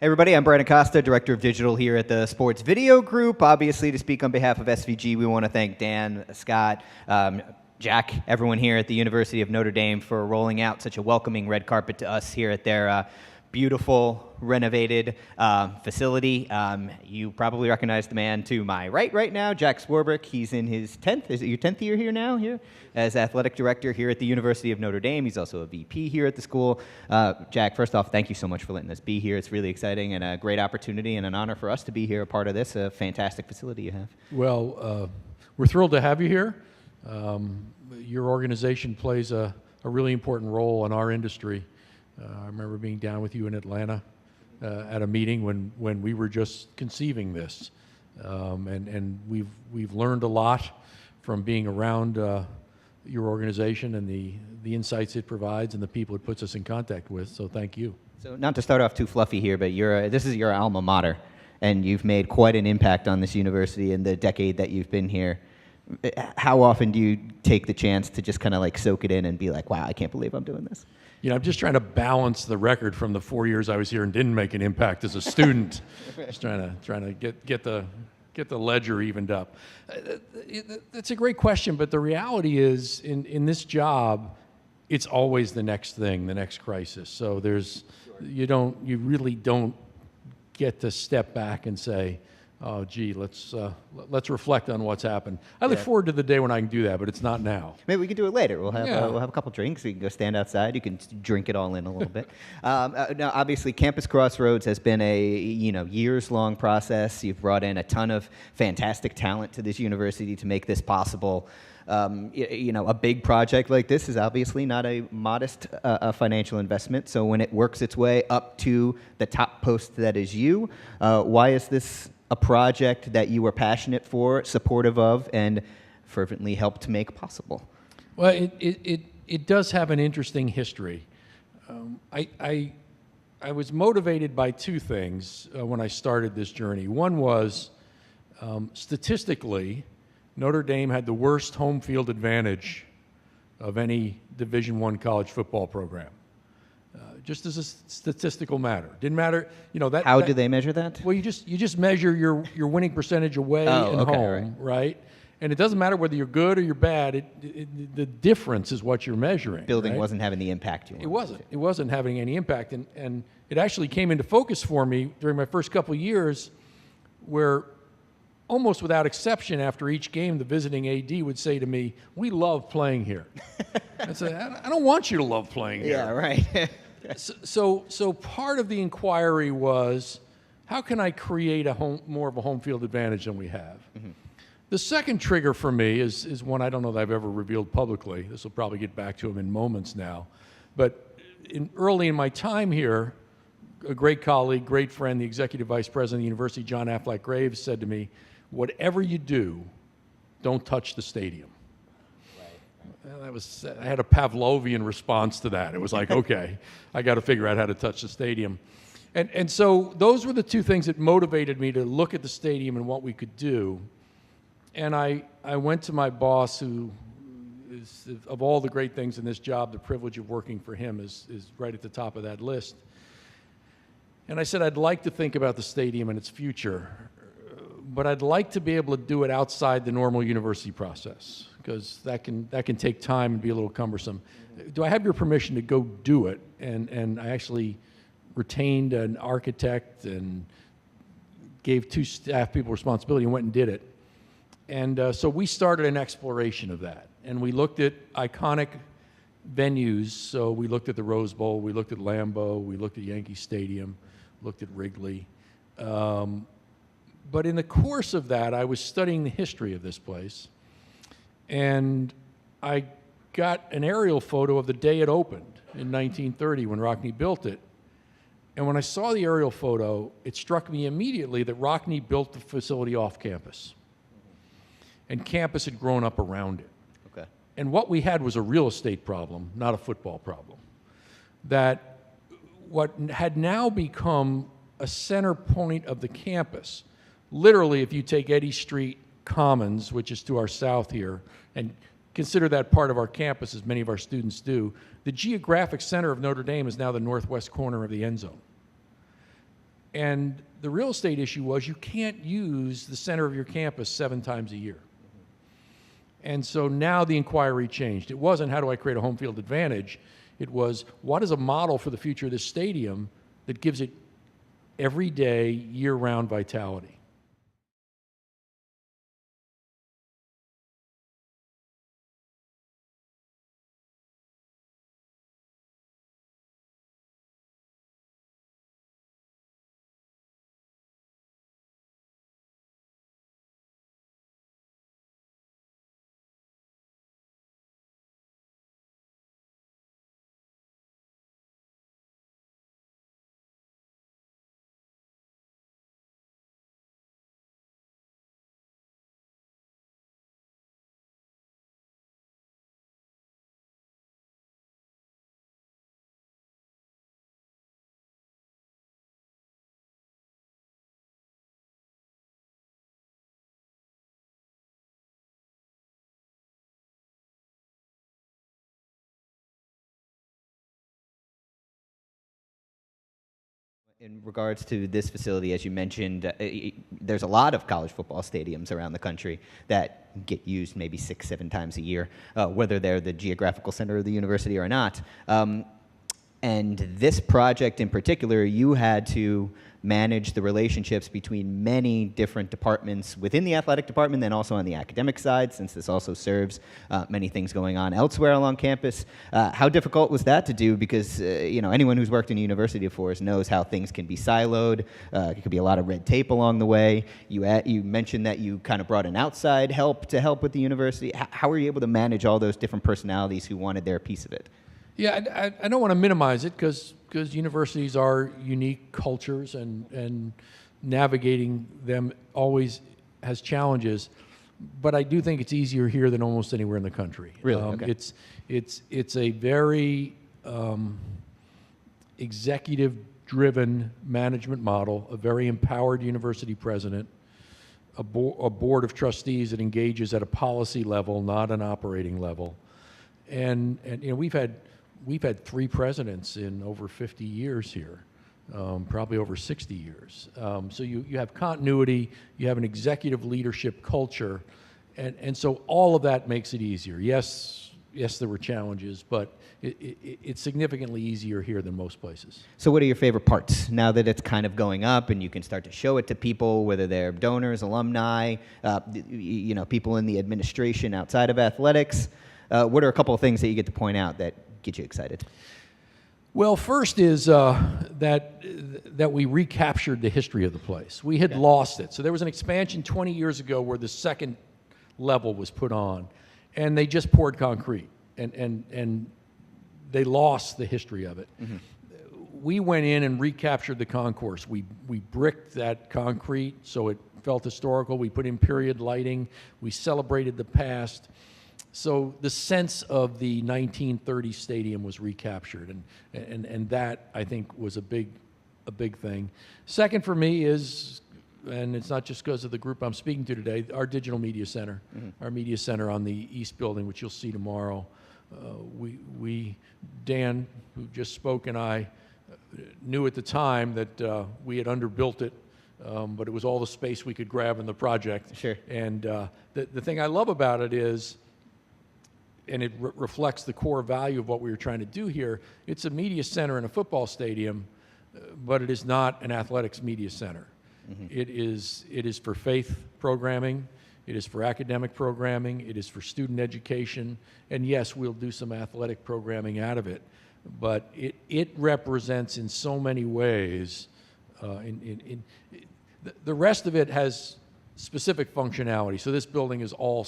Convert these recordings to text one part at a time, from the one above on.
Hey everybody, I'm Brandon Costa, Director of Digital here at the Sports Video Group. Obviously, to speak on behalf of SVG, we want to thank Dan, Scott, Jack, everyone here at the University of Notre Dame for rolling out such a welcoming red carpet to us here at their beautiful, renovated facility. You probably recognize the man to my right now, Jack Swarbrick. He's in his 10th, is it your 10th year here now, as athletic director here at the University of Notre Dame. He's also a VP here at the school. Jack, first off, thank you so much for letting us be here. It's really exciting and a great opportunity and an honor for us to be here, a part of this, a fantastic facility you have. Well, we're thrilled to have you here. Your organization plays a really important role in our industry. I remember being down with you in Atlanta at a meeting when we were just conceiving this, and we've learned a lot from being around your organization and the insights it provides and the people it puts us in contact with. So thank you. So not to start off too fluffy here, but this is your alma mater, and you've made quite an impact on this university in the decade that you've been here. How often do you take the chance to just kind of like soak it in and be like, wow, I can't believe I'm doing this? You know, I'm just trying to balance the record from the 4 years I was here and didn't make an impact as a student. Just trying to get the ledger evened up. That's a great question, but the reality is, in this job, it's always the next thing, the next crisis. So you really don't get to step back and say, oh, gee, let's reflect on what's happened. I look forward to the day when I can do that, but it's not now. Maybe we can do it later. We'll have a couple drinks. We can go stand outside. You can drink it all in a little bit. Now, obviously, Campus Crossroads has been a years-long process. You've brought in a ton of fantastic talent to this university to make this possible. A big project like this is obviously not a modest financial investment. So when it works its way up to the top post that is you, why is this a project that you were passionate for, supportive of, and fervently helped to make possible? Well, it does have an interesting history. I was motivated by two things when I started this journey. One was, statistically, Notre Dame had the worst home field advantage of any Division I college football program. Just as a statistical matter. Didn't matter, that. How do they measure that? Well, you just measure your winning percentage away and home, right? And it doesn't matter whether you're good or you're bad. The difference is what you're measuring. Building right? wasn't having the impact you wanted. It wasn't having any impact, and it actually came into focus for me during my first couple of years, where almost without exception, after each game, the visiting AD would say to me, "We love playing here." I said, "I don't want you to love playing here." Yeah, right. So part of the inquiry was, how can I create more of a home field advantage than we have? Mm-hmm. The second trigger for me is one I don't know that I've ever revealed publicly. This will probably get back to him in moments now. But early in my time here, a great colleague, great friend, the executive vice president of the university, John Affleck Graves, said to me, whatever you do, don't touch the stadium. I had a Pavlovian response to that. It was like, okay, I got to figure out how to touch the stadium. And so those were the two things that motivated me to look at the stadium and what we could do. And I went to my boss, who is, of all the great things in this job, the privilege of working for him is right at the top of that list. And I said, I'd like to think about the stadium and its future, but I'd like to be able to do it outside the normal university process, because that can take time and be a little cumbersome. Do I have your permission to go do it? And I actually retained an architect and gave 2 staff people responsibility and went and did it. And so we started an exploration of that. And we looked at iconic venues. So we looked at the Rose Bowl, we looked at Lambeau, we looked at Yankee Stadium, looked at Wrigley. But in the course of that, I was studying the history of this place. And I got an aerial photo of the day it opened in 1930 when Rockne built it. And when I saw the aerial photo, it struck me immediately that Rockne built the facility off campus. And campus had grown up around it. Okay. And what we had was a real estate problem, not a football problem. That what had now become a center point of the campus, literally if you take Eddy Street Commons, which is to our south here, and consider that part of our campus, as many of our students do, the geographic center of Notre Dame is now the northwest corner of the end zone. And the real estate issue was you can't use the center of your campus 7 times a year. And so now the inquiry changed. It wasn't how do I create a home field advantage. It was what is a model for the future of this stadium that gives it everyday, year-round vitality. In regards to this facility, as you mentioned, there's a lot of college football stadiums around the country that get used maybe 6, 7 times a year, whether they're the geographical center of the university or not. And this project in particular, you had to manage the relationships between many different departments within the athletic department, then also on the academic side, since this also serves many things going on elsewhere along campus. How difficult was that to do? Because anyone who's worked in a university before knows how things can be siloed. It could be a lot of red tape along the way. You mentioned that you kind of brought in outside help to help with the university. How were you able to manage all those different personalities who wanted their piece of it? Yeah, I don't want to minimize it because universities are unique cultures and navigating them always has challenges. But I do think it's easier here than almost anywhere in the country. Really? Okay. It's a very executive-driven management model, a very empowered university president, a board of trustees that engages at a policy level, not an operating level. And we've had 3 presidents in over 50 years here, probably over 60 years. So you have continuity, you have an executive leadership culture, and so all of that makes it easier. Yes, there were challenges, but it's significantly easier here than most places. So what are your favorite parts now that it's kind of going up and you can start to show it to people, whether they're donors, alumni, people in the administration outside of athletics? What are a couple of things that you get to point out that get you excited? Well, first is that we recaptured the history of the place. We had lost it. So there was an expansion 20 years ago where the second level was put on, and they just poured concrete, and they lost the history of it. Mm-hmm. We went in and recaptured the concourse. We bricked that concrete so it felt historical. We put in period lighting. We celebrated the past. So the sense of the 1930 stadium was recaptured, and that, I think, was a big thing. Second for me is, and it's not just because of the group I'm speaking to today, our digital media center, our media center on the East Building, which you'll see tomorrow. Dan, who just spoke, and I knew at the time that we had underbuilt it, but it was all the space we could grab in the project. Sure. And the thing I love about it is, and it reflects the core value of what we were trying to do here, it's a media center in a football stadium, but it is not an athletics media center. Mm-hmm. It is for faith programming, it is for academic programming, it is for student education, and yes, we'll do some athletic programming out of it, but it represents in so many ways, the rest of it has specific functionality. So this building is all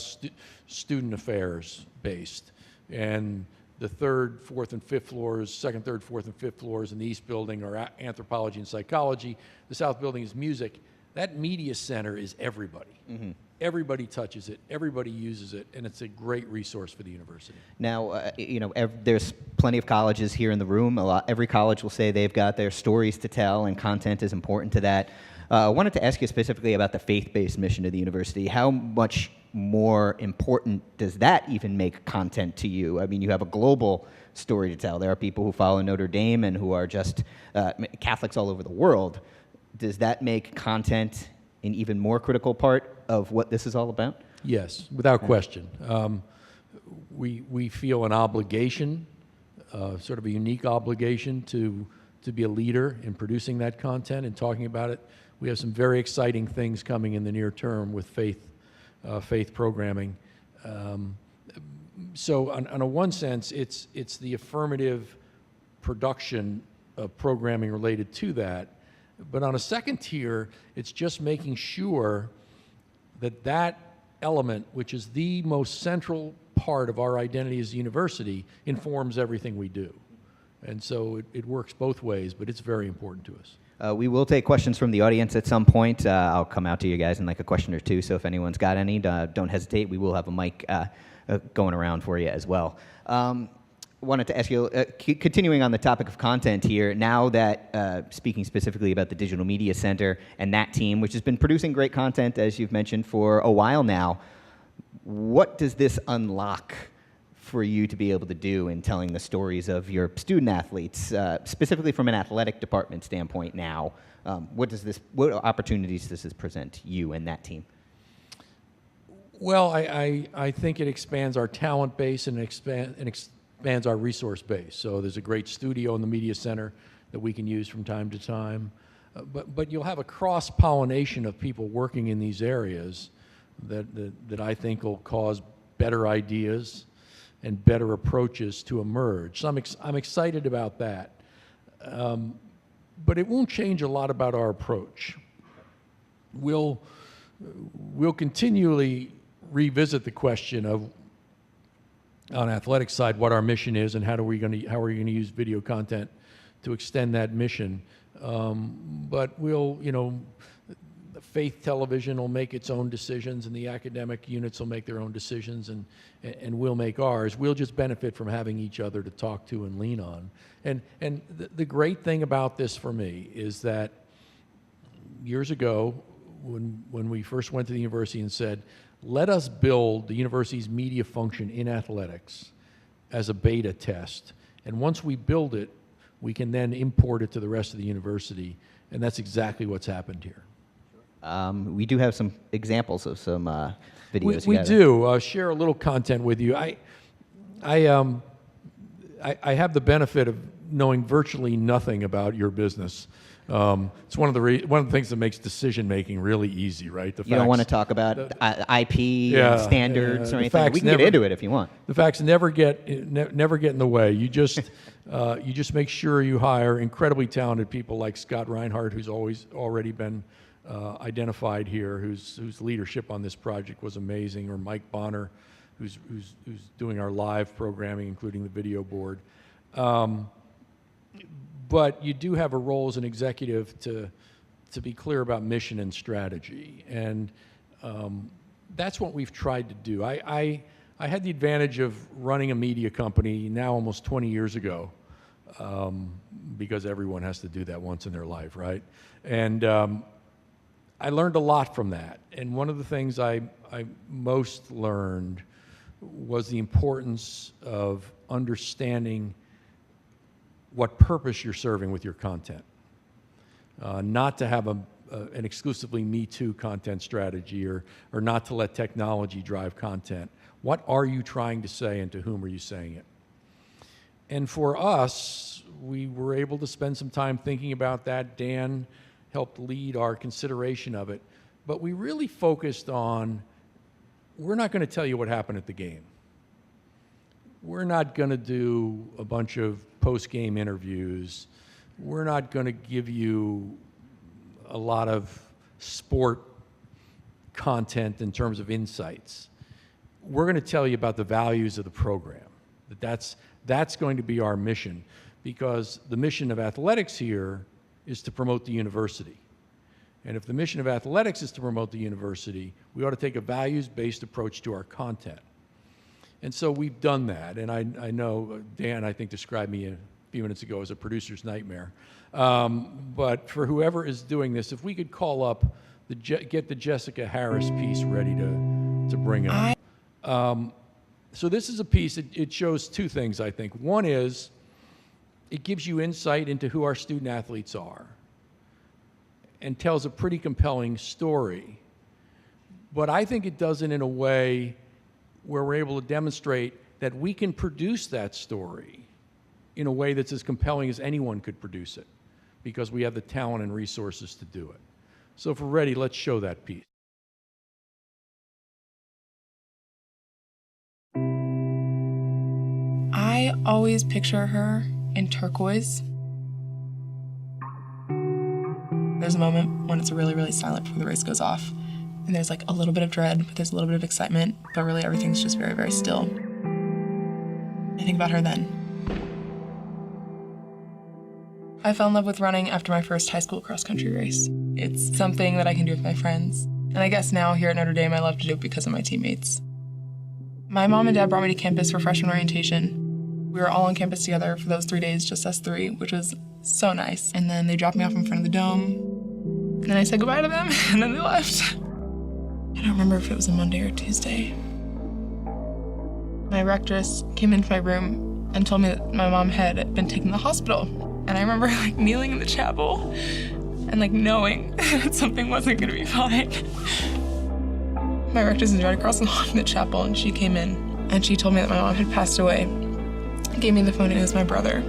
student affairs based, and the 3rd, 4th, and 5th floors, 2nd, 3rd, 4th, and 5th floors in the East Building are anthropology and psychology. The South Building is music. That media center is everybody. Mm-hmm. Everybody touches it, everybody uses it, and it's a great resource for the university. Now, there's plenty of colleges here in the room. Every college will say they've got their stories to tell, and content is important to that. I wanted to ask you specifically about the faith-based mission of the university. How much more important does that even make content to you? I mean, you have a global story to tell. There are people who follow Notre Dame and who are just Catholics all over the world. does that make content an even more critical part of what this is all about? Yes, without question. We feel an obligation, sort of a unique obligation to be a leader in producing that content and talking about it. We have some very exciting things coming in the near term with faith programming. So on a one sense, it's the affirmative production of programming related to that. But on a second tier, it's just making sure that that element, which is the most central part of our identity as a university, informs everything we do. And so it works both ways, but it's very important to us. We will take questions from the audience at some point. I'll come out to you guys in like a question or two, so if anyone's got any, don't hesitate. We will have a mic going around for you as well. Wanted to ask you, continuing on the topic of content here, now that, speaking specifically about the Digital Media Center and that team, which has been producing great content, as you've mentioned, for a while now, what does this unlock for you to be able to do in telling the stories of your student athletes, specifically from an athletic department standpoint now? What opportunities does this present you and that team? Well, I think it expands our talent base and expands our resource base. So there's a great studio in the media center that we can use from time to time. But you'll have a cross-pollination of people working in these areas that I think will cause better ideas and better approaches to emerge. So I'm excited about that. But it won't change a lot about our approach. We'll continually revisit the question of, on athletics side, what our mission is and how are we going to use video content to extend that mission. But the faith television will make its own decisions, and the academic units will make their own decisions, and we'll make ours. We'll just benefit from having each other to talk to and lean on. And the great thing about this for me is that years ago, when we first went to the university and said, let us build the university's media function in athletics as a beta test. And once we build it, we can then import it to the rest of the university. And that's exactly what's happened here. We do have some examples of some videos. We do. I'll share a little content with you. I have the benefit of knowing virtually nothing about your business. It's one of the things that makes decision making really easy, right? You don't want to talk about IP and standards or anything. We can get into it if you want. The facts never get in the way. You just make sure you hire incredibly talented people like Scott Reinhardt, who's already been identified here, whose leadership on this project was amazing, or Mike Bonner, who's doing our live programming, including the video board. But you do have a role as an executive to be clear about mission and strategy, and that's what we've tried to do. I had the advantage of running a media company now almost 20 years ago, because everyone has to do that once in their life, right? And I learned a lot from that, and one of the things I most learned was the importance of understanding what purpose you're serving with your content. Not to have an exclusively Me Too content strategy, or not to let technology drive content. What are you trying to say, and to whom are you saying it? And for us, we were able to spend some time thinking about that. Dan helped lead our consideration of it. But we really focused on, we're not going to tell you what happened at the game. We're not going to do a bunch of post-game interviews. We're not going to give you a lot of sport content in terms of insights. We're going to tell you about the values of the program. That's going to be our mission, because the mission of athletics here is to promote the university. And if the mission of athletics is to promote the university, we ought to take a values-based approach to our content. And so we've done that, and I know Dan, I think, described me a few minutes ago as a producer's nightmare. But for whoever is doing this, if we could call up, get the Jessica Harris piece ready to bring up. So this is a piece, it shows two things, I think. One is, it gives you insight into who our student athletes are. and tells a pretty compelling story. But I think it does it in a way where we're able to demonstrate that we can produce that story in a way that's as compelling as anyone could produce it, because we have the talent and resources to do it. So if we're ready, let's show that piece. I always picture her in turquoise. There's a moment when it's really, really silent before the race goes off. And there's like a little bit of dread, but there's a little bit of excitement, but really everything's just very, very still. I think about her then. I fell in love with running after my first high school cross-country race. It's something that I can do with my friends. And I guess now here at Notre Dame, I love to do it because of my teammates. My mom and dad brought me to campus for freshman orientation. We were all on campus together for those 3 days, just us three, which was so nice. And then they dropped me off in front of the dome. And then I said goodbye to them, and then they left. I don't remember if it was a Monday or Tuesday. My rectress came into my room and told me that my mom had been taken to the hospital. And I remember like kneeling in the chapel and like knowing that something wasn't gonna be fine. My rectress is right across the hall in the chapel, and she came in and she told me that my mom had passed away. Gave me the phone, and it was my brother.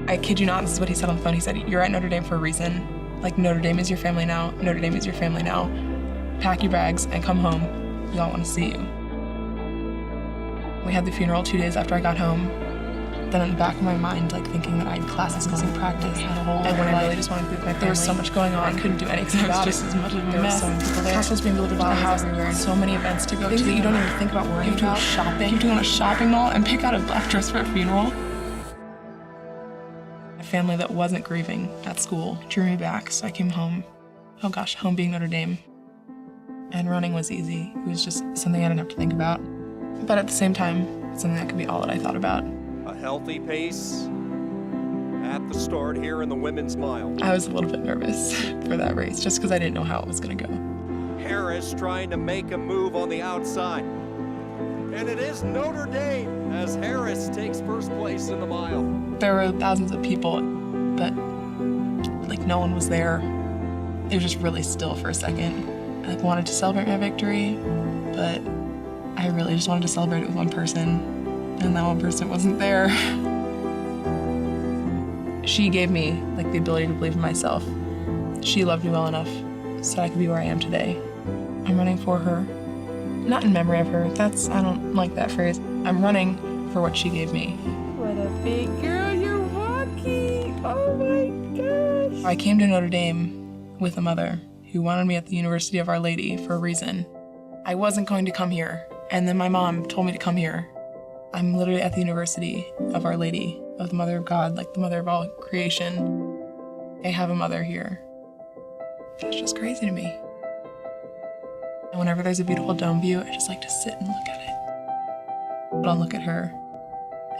I kid you not, this is what he said on the phone. He said, "You're at Notre Dame for a reason. Like, Notre Dame is your family now. Notre Dame is your family now. Pack your bags and come home. We all want to see you." We had the funeral 2 days after I got home. Then in the back of my mind, like thinking that I had classes missing practice, had a whole and when I really just wanted to be with my family. There was so much going on. I couldn't do anything about it. Just as much of a mess. So many people there. Castles being delivered to the house everywhere. And so many events to go to. Things that you don't even think about worrying about. You have to go shopping. You have to go on a shopping mall and pick out a black dress for a funeral. A family that wasn't grieving at school drew me back, so I came home. Oh gosh, home being Notre Dame. And running was easy. It was just something I didn't have to think about. But at the same time, it's something that could be all that I thought about. A healthy pace at the start here in the women's mile. I was a little bit nervous for that race, just because I didn't know how it was going to go. Harris trying to make a move on the outside. And it is Notre Dame as Harris takes first place in the mile. There were thousands of people, but like no one was there. It was just really still for a second. I wanted to celebrate my victory, but I really just wanted to celebrate it with one person. And that one person wasn't there. She gave me like the ability to believe in myself. She loved me well enough so I could be where I am today. I'm running for her, not in memory of her. I don't like that phrase. I'm running for what she gave me. What a big girl you're walking. Oh my gosh. I came to Notre Dame with a mother who wanted me at the University of Our Lady for a reason. I wasn't going to come here, and then my mom told me to come here. I'm literally at the University of Our Lady, of the Mother of God, like the mother of all creation. I have a mother here. That's just crazy to me. And whenever there's a beautiful dome view, I just like to sit and look at it. But I'll look at her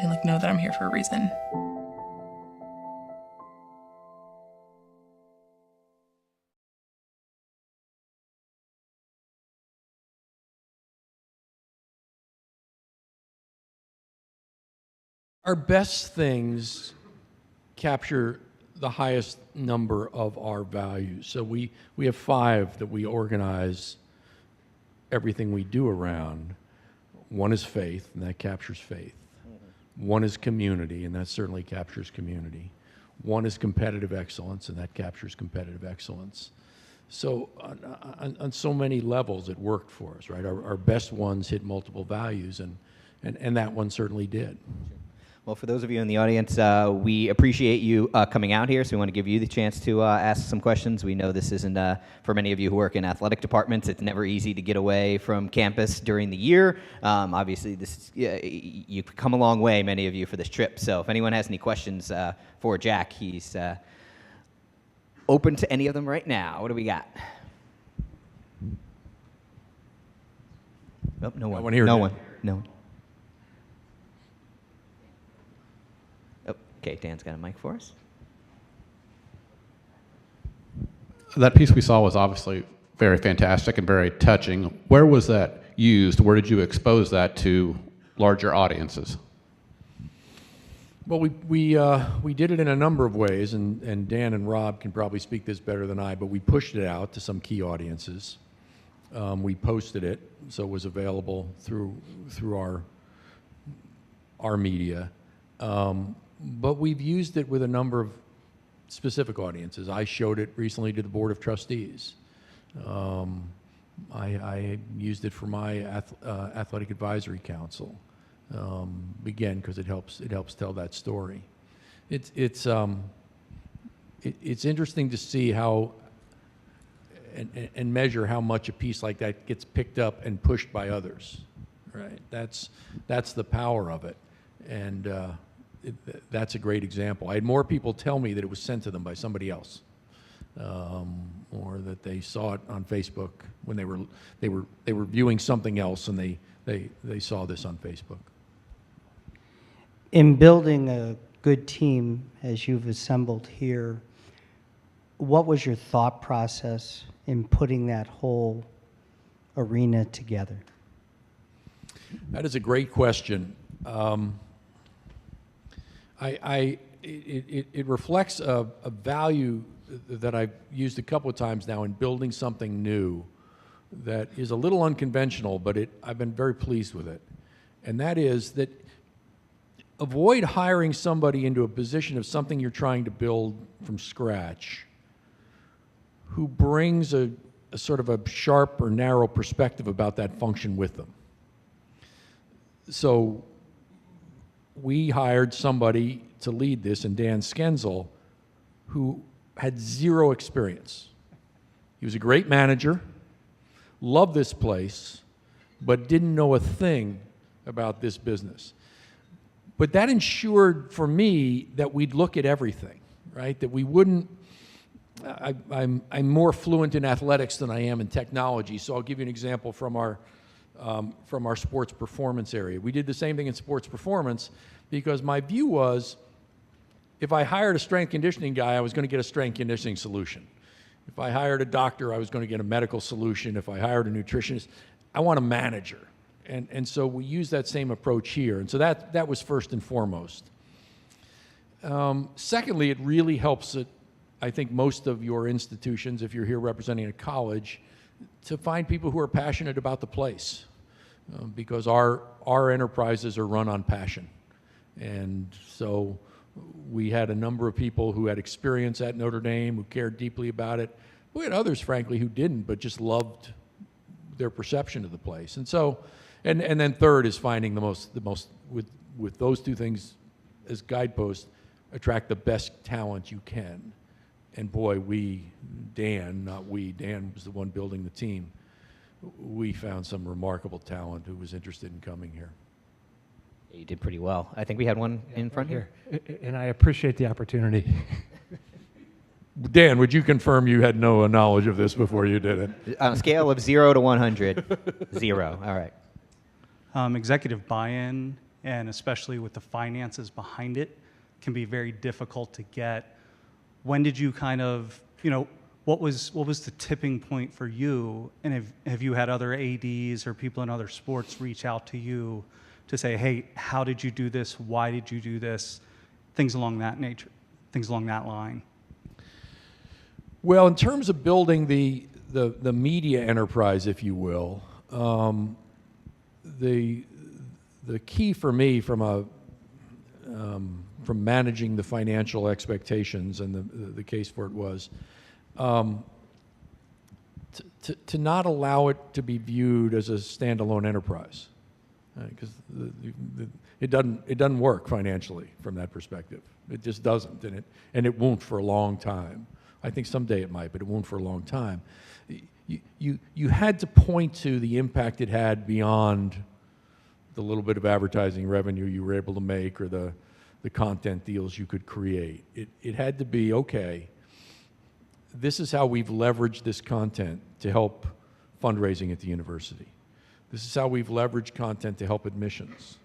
and like know that I'm here for a reason. Our best things capture the highest number of our values. So we have 5 that we organize everything we do around. One is faith, and that captures faith. One is community, and that certainly captures community. One is competitive excellence, and that captures competitive excellence. So on so many levels, it worked for us, right? Our best ones hit multiple values, and that one certainly did. Well, for those of you in the audience, we appreciate you coming out here, so we want to give you the chance to ask some questions. We know this isn't, for many of you who work in athletic departments, it's never easy to get away from campus during the year. Obviously, you've come a long way, many of you, for this trip. So if anyone has any questions for Jack, he's open to any of them right now. What do we got? Oh, no one. No one here. No one. No one. Okay, Dan's got a mic for us. That piece we saw was obviously very fantastic and very touching. Where was that used? Where did you expose that to larger audiences? Well, we did it in a number of ways, and Dan and Rob can probably speak this better than I, but we pushed it out to some key audiences. We posted it, so it was available through our media. But we've used it with a number of specific audiences. I showed it recently to the Board of Trustees. I used it for my Athletic Advisory Council. Again, because it helps tell that story. It's interesting to see how and measure how much a piece like that gets picked up and pushed by others. Right. That's the power of it, and that's a great example. I had more people tell me that it was sent to them by somebody else, or that they saw it on Facebook when they were viewing something else and they saw this on Facebook. In building a good team, as you've assembled here, what was your thought process in putting that whole arena together? That is a great question. It reflects a value that I've used a couple of times now in building something new that is a little unconventional, but I've been very pleased with it. And that is that avoid hiring somebody into a position of something you're trying to build from scratch who brings a sort of a sharp or narrow perspective about that function with them. So we hired somebody to lead this, and Dan Skenzel, who had zero experience. He was a great manager, loved this place, but didn't know a thing about this business. But that ensured for me that we'd look at everything, right? That we wouldn't, I'm more fluent in athletics than I am in technology, so I'll give you an example from our sports performance area. We did the same thing in sports performance because my view was if I hired a strength conditioning guy, I was going to get a strength conditioning solution. If I hired a doctor, I was going to get a medical solution. If I hired a nutritionist, I want a manager. And so we use that same approach here. And so that was first and foremost. Secondly, it really helps I think most of your institutions, if you're here representing a college, to find people who are passionate about the place, because our enterprises are run on passion. And so we had a number of people who had experience at Notre Dame, who cared deeply about it. We had others, frankly, who didn't, but just loved their perception of the place. And so, and then third is finding the most with those two things as guideposts, attract the best talent you can. And boy, Dan was the one building the team. We found some remarkable talent who was interested in coming here. You did pretty well. I think we had one in front here. And I appreciate the opportunity. Dan, would you confirm you had no knowledge of this before you did it? On a scale of 0 to 100, 0. All right. Executive buy-in, and especially with the finances behind it, can be very difficult to get. When did you kind of, what was the tipping point for you? And have you had other ADs or people in other sports reach out to you to say, hey, how did you do this? Why did you do this? Things along that nature, things along that line. Well, in terms of building the media enterprise, if you will, the key for me from managing the financial expectations and the case for it was to not allow it to be viewed as a standalone enterprise, because it doesn't work financially from that perspective. It just doesn't, and it won't for a long time. I think someday it might, but it won't for a long time. You had to point to the impact it had beyond the little bit of advertising revenue you were able to make or the content deals you could create. It had to be, okay, this is how we've leveraged this content to help fundraising at the university. This is how we've leveraged content to help admissions.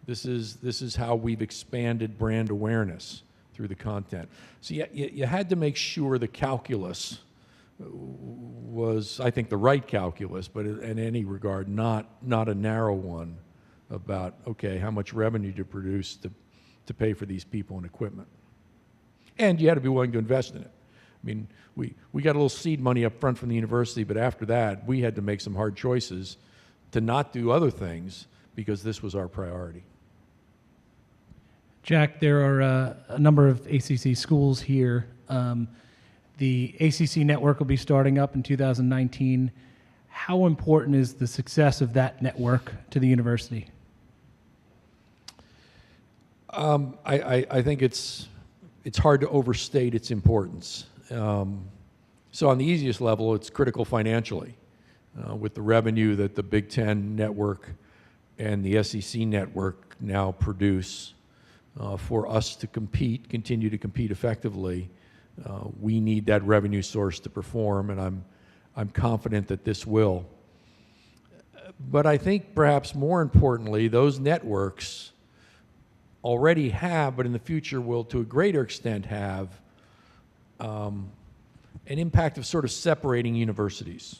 This is how we've expanded brand awareness through the content. So you had to make sure the calculus was, I think, the right calculus, but in any regard, not a narrow one about, okay, how much revenue to produce to to pay for these people and equipment. And you had to be willing to invest in it. I mean, we got a little seed money up front from the university, but after that, we had to make some hard choices to not do other things because this was our priority. Jack, there are a number of ACC schools here. The ACC network will be starting up in 2019. How important is the success of that network to the university? I think it's hard to overstate its importance. So on the easiest level, it's critical financially. With the revenue that the Big Ten network and the SEC network now produce, for us to continue to compete effectively, we need that revenue source to perform, and I'm confident that this will. But I think perhaps more importantly, those networks already have, but in the future will to a greater extent have, an impact of sort of separating universities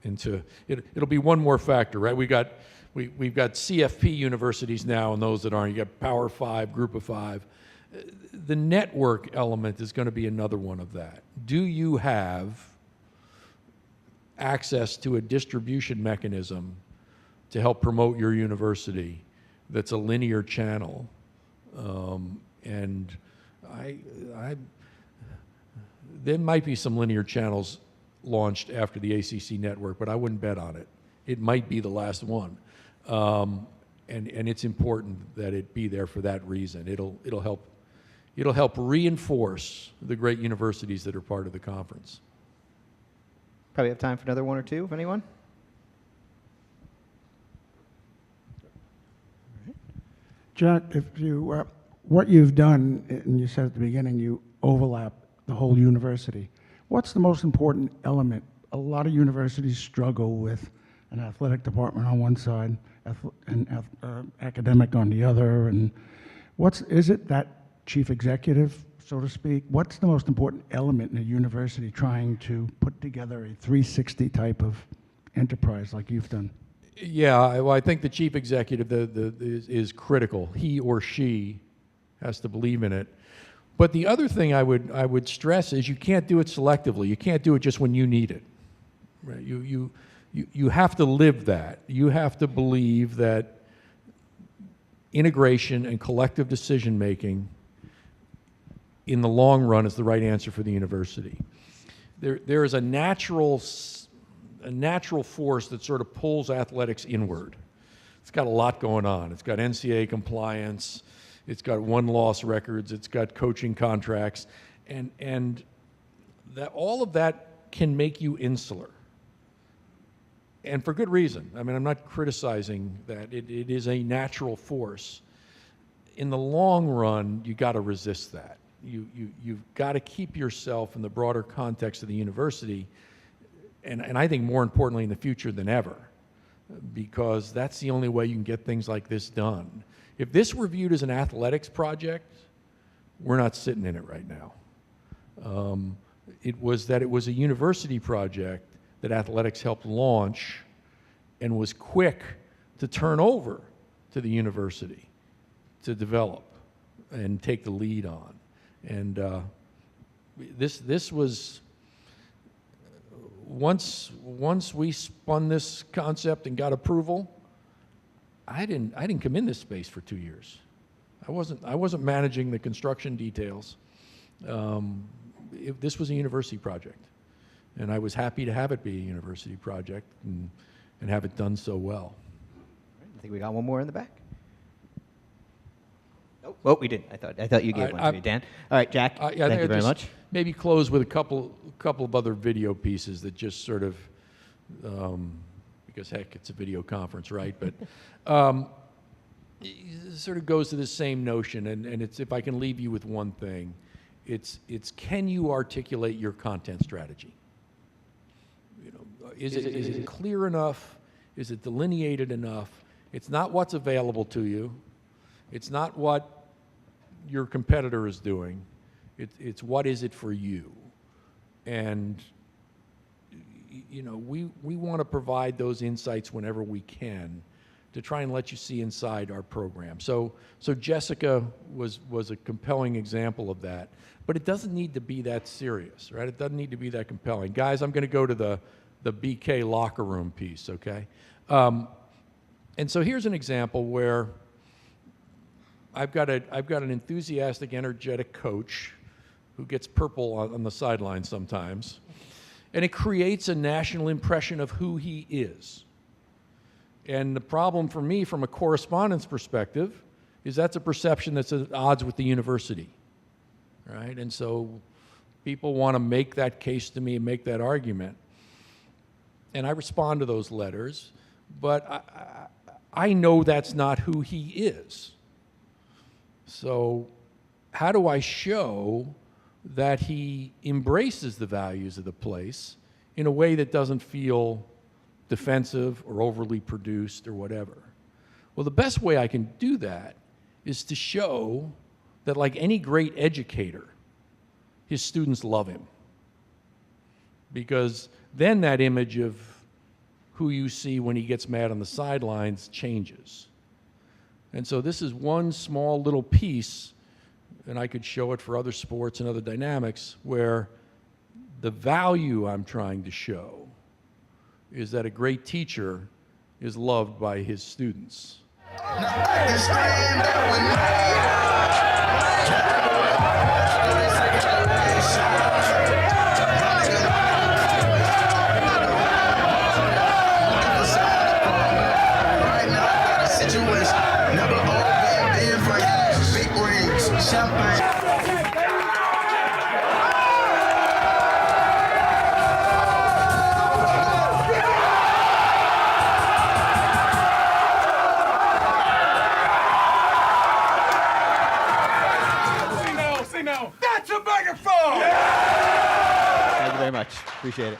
into, it'll be one more factor, right? We've got CFP universities now and those that aren't. You got Power 5, Group of 5. The network element is going to be another one of that. Do you have access to a distribution mechanism to help promote your university that's a linear channel? And there might be some linear channels launched after the ACC network, but I wouldn't bet on it. It might be the last one. And it's important that it be there for that reason. It'll help reinforce the great universities that are part of the conference. Probably have time for another one or two, if anyone. Jack, if you, what you've done, and you said at the beginning, you overlap the whole university. What's the most important element? A lot of universities struggle with an athletic department on one side, and academic on the other, and is it that chief executive, so to speak? What's the most important element in a university trying to put together a 360 type of enterprise like you've done? Yeah, well, I think the chief executive is critical. He or she has to believe in it. But the other thing I would stress is you can't do it selectively. You can't do it just when you need it. Right? You have to live that. You have to believe that integration and collective decision making in the long run is the right answer for the university. There is a natural force that sort of pulls athletics inward. It's got a lot going on. It's got NCAA compliance, it's got one-loss records, it's got coaching contracts, and that all of that can make you insular. And for good reason. I mean, I'm not criticizing that. It is a natural force. In the long run, you got to resist that. You've got to keep yourself in the broader context of the university, and I think more importantly in the future than ever, because that's the only way you can get things like this done. If this were viewed as an athletics project, we're not sitting in it right now. It was a university project that athletics helped launch and was quick to turn over to the university to develop and take the lead on. And this was, once we spun this concept and got approval, I didn't come in this space for 2 years. I wasn't managing the construction details. This was a university project, and I was happy to have it be a university project and have it done so well. I think we got one more in the back. Oh, we didn't. I thought you gave one to me, Dan. All right, Jack. Thank you very much. Maybe close with a couple of other video pieces that just sort of, because heck, it's a video conference, right? But it sort of goes to the same notion, and it's, if I can leave you with one thing, it's can you articulate your content strategy? You know, is it clear enough? Is it delineated enough? It's not what's available to you. It's not what your competitor is doing. It's what is it for you? And you know, we want to provide those insights whenever we can to try and let you see inside our program. So Jessica was a compelling example of that. But it doesn't need to be that serious, right? It doesn't need to be that compelling. Guys, I'm going to go to the BK locker room piece, okay? And so here's an example where I've got an enthusiastic, energetic coach who gets purple on the sideline sometimes, and it creates a national impression of who he is. And the problem for me, from a correspondence perspective, is that's a perception that's at odds with the university, right? And so people want to make that case to me and make that argument. And I respond to those letters, but I know that's not who he is. So how do I show that he embraces the values of the place in a way that doesn't feel defensive or overly produced or whatever? Well, the best way I can do that is to show that, like any great educator, his students love him. Because then that image of who you see when he gets mad on the sidelines changes. And so this is one small little piece, and I could show it for other sports and other dynamics, where the value I'm trying to show is that a great teacher is loved by his students. Thank you very much. Appreciate it.